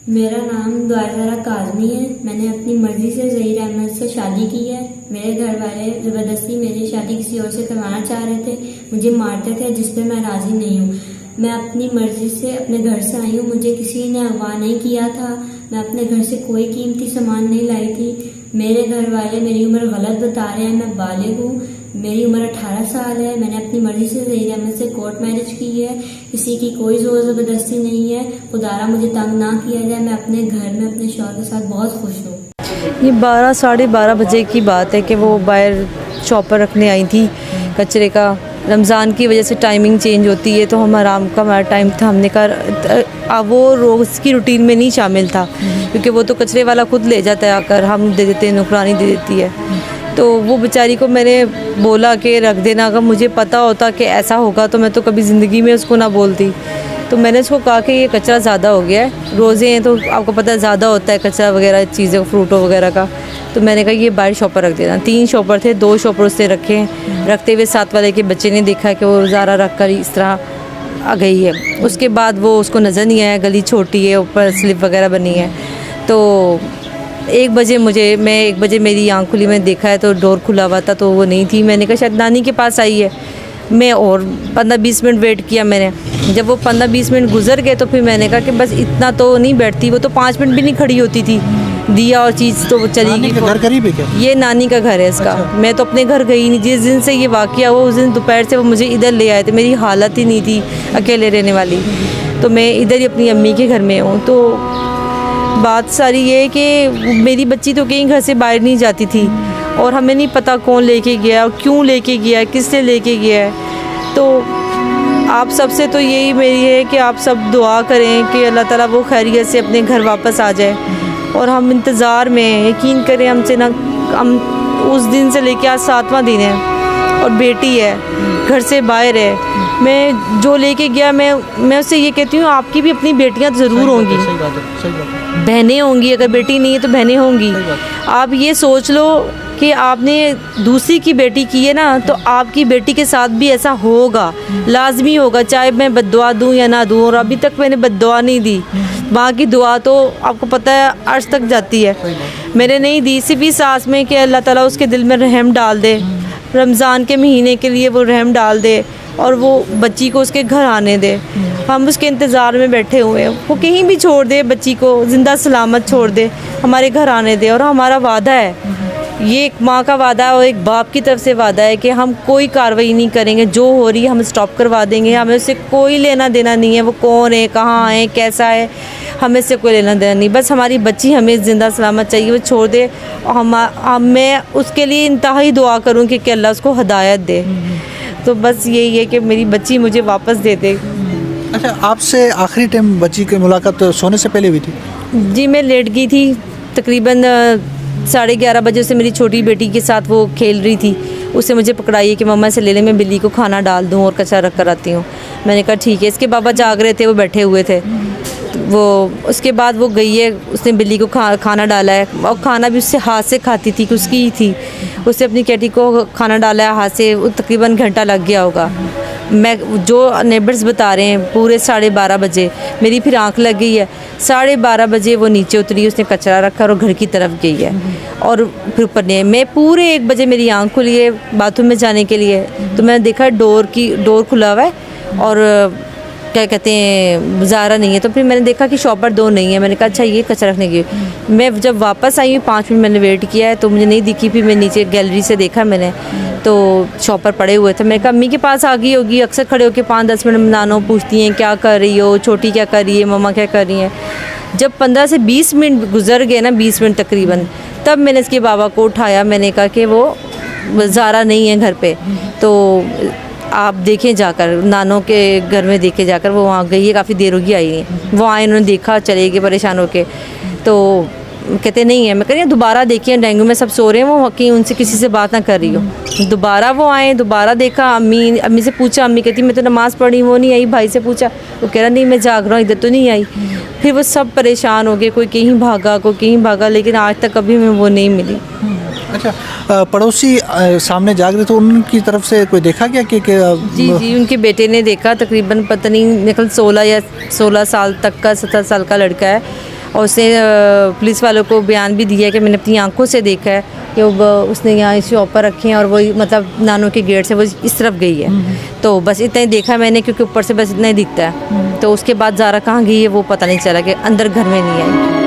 मेरा नाम द्वारकारा काजमी है। मैंने अपनी मर्जी से ज़हीर अहमद से शादी की है। मेरे घर वाले ज़बरदस्ती मेरी शादी किसी और से करवाना चाह रहे थे, मुझे मारते थे, जिस पे मैं राज़ी नहीं हूँ। मैं अपनी मर्जी से अपने घर से आई हूँ, मुझे किसी ने अगवा नहीं किया था। मैं अपने घर से कोई कीमती सामान नहीं लाई थी। मेरे घर वाले मेरी उम्र गलत बता रहे हैं। मैं बालिग हूँ, मेरी उम्र 18 साल है। मैंने अपनी मर्जी से ज़हीर अहमद से कोर्ट मैरिज की है। किसी की कोई ज़ोर ज़बरदस्ती नहीं है। खुदारा मुझे तंग ना किया जाए। मैं अपने घर में अपने शौहर के साथ बहुत खुश हूँ। ये 12 साढ़े 12 बजे की बात है कि वो बाहर शॉपर रखने आई थी कचरे का। रमज़ान की वजह से टाइमिंग चेंज होती है, तो हम आराम का हमारा टाइम था। हमने कहा वो रोज़ की रूटीन में नहीं शामिल था, क्योंकि वो तो कचरे वाला खुद ले जाता है आकर, हम दे देते हैं, नौकरानी दे देती है। तो वो बेचारी को मैंने बोला कि रख देना, अगर मुझे पता होता कि ऐसा होगा तो मैं तो कभी ज़िंदगी में उसको ना बोलती। तो मैंने उसको कहा कि ये कचरा ज़्यादा हो गया है, रोज़े हैं तो आपको पता है ज़्यादा होता है कचरा वगैरह चीज़ें, फ्रूटों वगैरह का। तो मैंने कहा ये बाहर शॉपर रख देना। 3 शॉपर थे, 2 शॉपर उससे रखे। रखते हुए साथ वाले के बच्चे ने देखा कि वो ज़ारा रख कर इस तरह आ गई है। उसके बाद वो उसको नज़र नहीं आया, गली छोटी है, ऊपर स्लिप वगैरह बनी है। तो 1 बजे मैं 1 बजे मेरी आँख खुली, मैंने देखा है तो डोर खुला हुआ था, तो वो नहीं थी। मैंने कहा शायद नानी के पास आई है। मैं और 15-20 मिनट वेट किया मैंने। जब वो 15-20 मिनट गुजर गए तो फिर मैंने कहा कि बस इतना तो नहीं बैठती, वो तो 5 मिनट भी नहीं खड़ी होती थी। दिया और चीज़ तो वो चली गई। घर करीब है क्या? ये नानी का घर है इसका। अच्छा। मैं तो अपने घर गई नहीं। जिस दिन से ये वाक़या हुआ उस दिन दोपहर से वो मुझे इधर ले आए थे। मेरी हालत ही नहीं थी अकेले रहने वाली, तो मैं इधर ही अपनी अम्मी के घर में हूँ। तो बात सारी ये है कि मेरी बच्ची तो कहीं घर से बाहर नहीं जाती थी, और हमें नहीं पता कौन लेके गया और क्यों लेके गया, किसने लेके गया है। तो आप सबसे तो यही मेरी है कि आप सब दुआ करें कि अल्लाह ताला वो खैरियत से अपने घर वापस आ जाए। और हम इंतज़ार में हैं, यकीन करें हमसे ना, हम उस दिन से लेके आज 7वां दिन है, और बेटी है घर से बाहर है। मैं जो लेके गया, मैं उससे ये कहती हूँ आपकी भी अपनी बेटियाँ ज़रूर होंगी, सही बात है, सही बात है। बहनें होंगी, अगर बेटी नहीं है तो बहनें होंगी। आप ये सोच लो कि आपने दूसरी की बेटी की है ना, तो आपकी बेटी के साथ भी ऐसा होगा, लाजमी होगा, चाहे मैं बद्दुआ दूँ या ना दूँ। और अभी तक मैंने बद्दुआ नहीं दी, माँ की दुआ तो आपको पता है अर्श तक जाती है, मैंने नहीं दी। सिर्फ इस आस में कि अल्लाह ताला उसके दिल में रहम डाल दे, रमज़ान के महीने के लिए वो रहम डाल दे और वो बच्ची को उसके घर आने दे। हम उसके इंतज़ार में बैठे हुए हैं, वो कहीं भी छोड़ दे, बच्ची को ज़िंदा सलामत छोड़ दे, हमारे घर आने दे। और हमारा वादा है, ये एक माँ का वादा है और एक बाप की तरफ से वादा है कि हम कोई कार्रवाई नहीं करेंगे, जो हो रही है हम स्टॉप करवा देंगे। हमें उससे कोई लेना देना नहीं है, वो कौन है, कहाँ है, कैसा है, हमें इससे कोई लेना देना नहीं। बस हमारी बच्ची हमें ज़िंदा सलामत चाहिए, वो छोड़ दे। और मैं उसके लिए इंतहाई दुआ करूँ कि अल्लाह उसको हिदायत दे। तो बस यही है कि मेरी बच्ची मुझे वापस दे दे। अच्छा, आपसे आखिरी टाइम बच्ची की मुलाकात सोने से पहले हुई थी? जी, मैं लेट गई थी तकरीबन 11:30 बजे से। मेरी छोटी बेटी के साथ वो खेल रही थी, उससे मुझे पकड़ाई कि मम्मा से ले ले, मैं बिल्ली को खाना डाल दूँ और कचरा रख कर आती हूँ। मैंने कहा ठीक है। इसके पापा जाग रहे थे, वो बैठे हुए थे। वो उसके बाद वो गई है, उसने बिल्ली को खाना डाला है, और खाना भी उससे हाथ से खाती थी कि उसकी ही थी। उससे अपनी कैटी को खाना डाला है हाथ से, तकरीबन घंटा लग गया होगा। मैं जो नेबर्स बता रहे हैं पूरे 12:30 बजे मेरी फिर आंख लग गई है। 12:30 बजे वो नीचे उतरी, उसने कचरा रखा और घर की तरफ गई है, और फिर ऊपर नहीं। मैं पूरे 1 बजे मेरी आंख खुली है बाथरूम में जाने के लिए, तो मैंने देखा डोर खुला हुआ है और क्या कहते हैं ज़ारा नहीं है। तो फिर मैंने देखा कि शॉपर 2 नहीं है। मैंने कहा अच्छा ये कचरा रखने की। मैं जब वापस आई 5 मिनट मैंने वेट किया है तो मुझे नहीं दिखी। फिर मैं नीचे गैलरी से देखा मैंने, तो शॉपर पड़े हुए थे। मैंने कहा अम्मी के पास आ गई होगी, अक्सर खड़े होकर 5-10 मिनट नानो पूछती हैं क्या कर रही हो, छोटी क्या कर रही है, मम्मा क्या कर रही हैं। जब 15 से 20 मिनट गुजर गए ना, 20 मिनट तकरीबन, तब मैंने इसके बाबा को उठाया। मैंने कहा कि वो ज़ारा नहीं है घर पे, तो आप देखें जाकर, नानों के घर में देखे जाकर। वो वहाँ गई है, काफ़ी देर होगी आई है। वो आए, उन्होंने देखा, चले गए परेशान होके। तो कहते नहीं है। मैं कह रही दोबारा देखिए, डेंगू में सब सो रहे हैं, वो कहीं उनसे किसी से बात ना कर रही हो। दोबारा वो आए, दोबारा देखा, अम्मी से पूछा, अम्मी कहती मैं तो नमाज़ पढ़ी, वो नहीं आई। भाई से पूछा, वो कह रहा नहीं मैं जाग रहा हूँ, इधर तो नहीं आई। फिर वो सब परेशान हो गए, कोई कहीं भागा, कोई कहीं भागा, लेकिन आज तक कभी हमें वो नहीं मिली। अच्छा, पड़ोसी सामने जाग रहे थे, उनकी तरफ से कोई देखा क्या कि जी, उनके बेटे ने देखा। तकरीबन पता नहीं निकल 16 साल तक का, 17 साल का लड़का है। और उसने पुलिस वालों को बयान भी दिया है कि मैंने अपनी आंखों से देखा है कि उसने यहाँ इस शॉप पर रखे हैं और वही मतलब नानों के गेट से वो इस तरफ गई है। तो बस इतना ही देखा मैंने, क्योंकि ऊपर से बस इतना ही दिखता है। तो उसके बाद ज़ारा कहाँ गई है वो पता नहीं चला, कि अंदर घर में नहीं आई।